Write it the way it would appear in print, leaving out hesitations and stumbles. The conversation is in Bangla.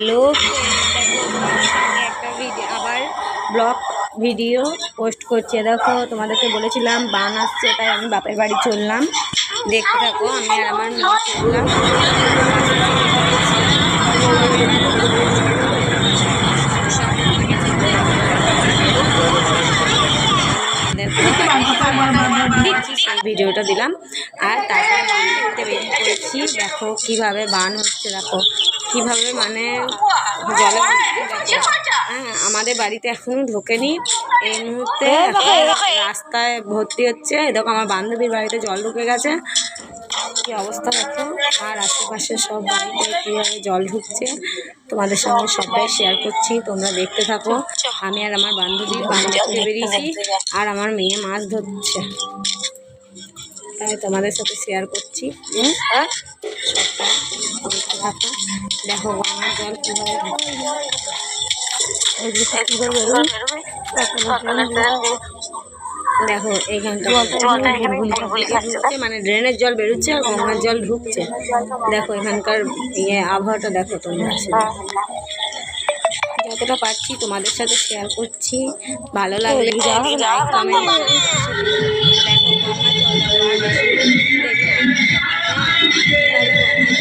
হ্যালো, একটা ভিডিও আবার ব্লগ ভিডিও পোস্ট করছি। দেখো, তোমাদেরকে বলেছিলাম বান আসছে, তাই আমি বাপের বাড়ি চললাম। দেখতে থাকো, আমি আর আমার মেয়ে চললাম। সেই ভিডিওটা দিলাম আর তারপরে বান দেখতে বেরিয়ে পড়েছি। দেখো কিভাবে বান হচ্ছে, দেখো কিভাবে মানে জলে হ্যাঁ, আমাদের বাড়িতে এখনো ঢোকেনি। এই মুহূর্তে রাস্তায় ভর্তি হচ্ছে। দেখো আমার বান্ধবীর বাড়িতে জল ঢুকে গেছে, কি অবস্থা দেখো। আর আশেপাশে সব বাড়িতে কীভাবে জল ঢুকছে তোমাদের সঙ্গে সবটাই শেয়ার করছি, তোমরা দেখতে থাকো। আমি আর আমার বান্ধবী বান দেখতে বেরিয়েছি আর আমার মেয়ে মাছ ধরছে, তাই তোমাদের সাথে শেয়ার করছি। সবটা দেখতে থাকো। দেখো গঙ্গার জল কীভাবে দেখো এইখানটা মানে ড্রেনের জল বেরোচ্ছে আর গঙ্গার জল ঢুকছে। দেখো এখানকার আবহাওয়াটা দেখো তোমরা। যতটা পারছি তোমাদের সাথে শেয়ার করছি, ভালো লাগলে লাইক কমেন্ট। দেখো গঙ্গার জল